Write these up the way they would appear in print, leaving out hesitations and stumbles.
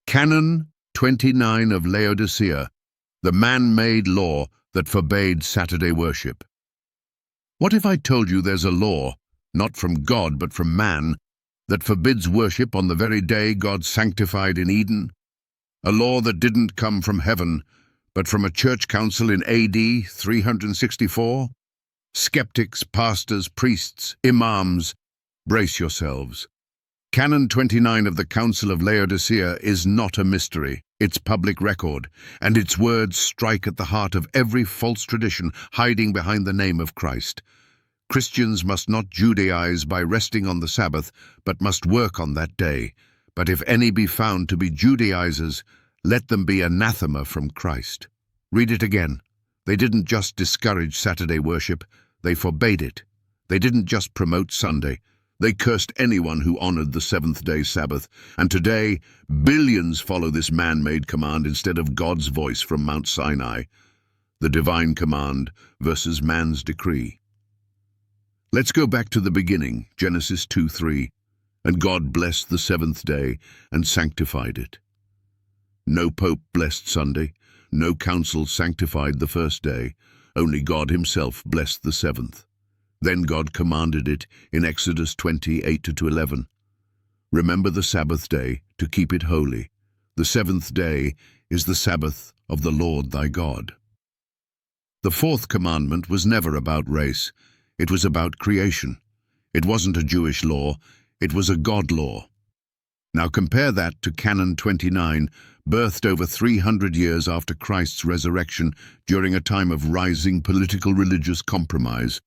Canon 29 of Laodicea, the man-made law that forbade Saturday worship. What if I told you there's a law, not from God but from man, that forbids worship on the very day God sanctified in Eden? A law that didn't come from heaven, but from a church council in AD 364? Skeptics, pastors, priests, imams, brace yourselves. Canon 29 of the Council of Laodicea is not a mystery. It's public record, and its words strike at the heart of every false tradition hiding behind the name of Christ. Christians must not Judaize by resting on the Sabbath, but must work on that day. But if any be found to be Judaizers, let them be anathema from Christ. Read it again. They didn't just discourage Saturday worship, they forbade it. They didn't just promote Sunday. They cursed anyone who honored the seventh-day Sabbath, and today billions follow this man-made command instead of God's voice from Mount Sinai, the divine command versus man's decree. Let's go back to the beginning, Genesis 2:3. And God blessed the seventh day and sanctified it. No pope blessed Sunday, no council sanctified the first day, only God himself blessed the seventh. Then God commanded it in Exodus 20:8-11. Remember the Sabbath day to keep it holy. The seventh day is the Sabbath of the Lord thy God. The fourth commandment was never about race. It was about creation. It wasn't a Jewish law, it was a God law. Now compare that to Canon 29, birthed over 300 years after Christ's resurrection during a time of rising political religious compromise.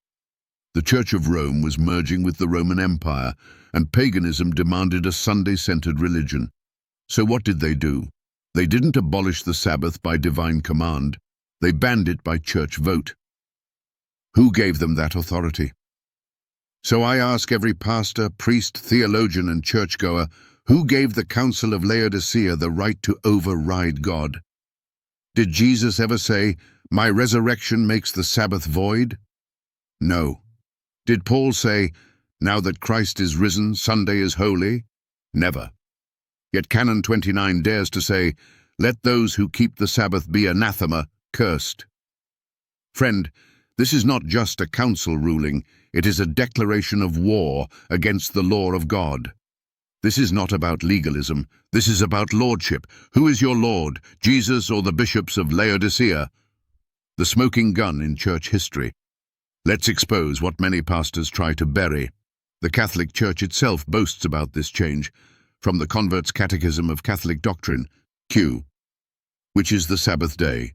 The Church of Rome was merging with the Roman Empire, and paganism demanded a Sunday-centered religion. So what did they do? They didn't abolish the Sabbath by divine command. They banned it by church vote. Who gave them that authority? So I ask every pastor, priest, theologian, and churchgoer, who gave the Council of Laodicea the right to override God? Did Jesus ever say, "My resurrection makes the Sabbath void"? No. Did Paul say, "Now that Christ is risen, Sunday is holy"? Never. Yet Canon 29 dares to say, "Let those who keep the Sabbath be anathema, cursed." Friend, this is not just a council ruling, it is a declaration of war against the law of God. This is not about legalism, this is about lordship. Who is your Lord, Jesus or the bishops of Laodicea? The smoking gun in church history. Let's expose what many pastors try to bury. The Catholic Church itself boasts about this change, from the Convert's Catechism of Catholic Doctrine, Q. Which is the Sabbath day?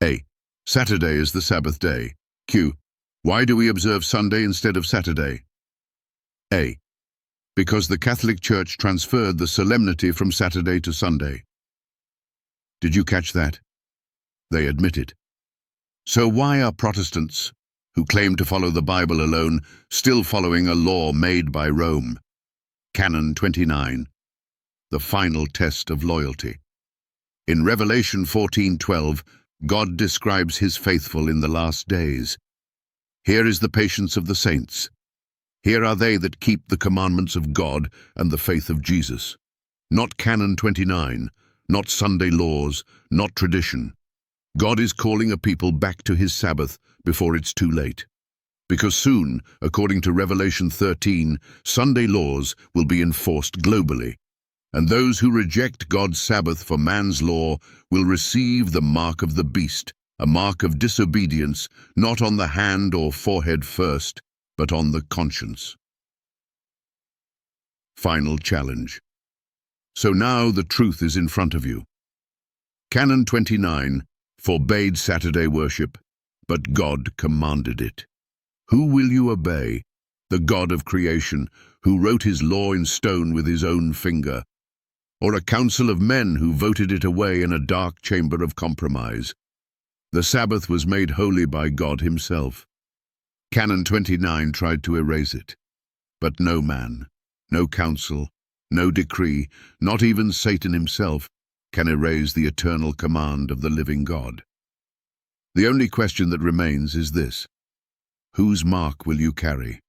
A. Saturday is the Sabbath day. Q. Why do we observe Sunday instead of Saturday? A. Because the Catholic Church transferred the solemnity from Saturday to Sunday. Did you catch that? They admit it. So why are Protestants, who claim to follow the Bible alone, still following a law made by Rome? Canon 29, the final test of loyalty. In Revelation 14:12, God describes his faithful in the last days. Here is the patience of the saints. Here are they that keep the commandments of God and the faith of Jesus. Not Canon 29, not Sunday laws, not tradition. God is calling a people back to his Sabbath before it's too late. Because soon, according to Revelation 13, Sunday laws will be enforced globally, and those who reject God's Sabbath for man's law will receive the mark of the beast, a mark of disobedience, not on the hand or forehead first, but on the conscience. Final challenge. So now the truth is in front of you. Canon 29 forbade Saturday worship, but God commanded it. Who will you obey? The God of creation, who wrote his law in stone with his own finger, or a council of men who voted it away in a dark chamber of compromise? The Sabbath was made holy by God himself. Canon 29 tried to erase it, but no man, no council, no decree, not even Satan himself, can erase the eternal command of the living God. The only question that remains is this: whose mark will you carry?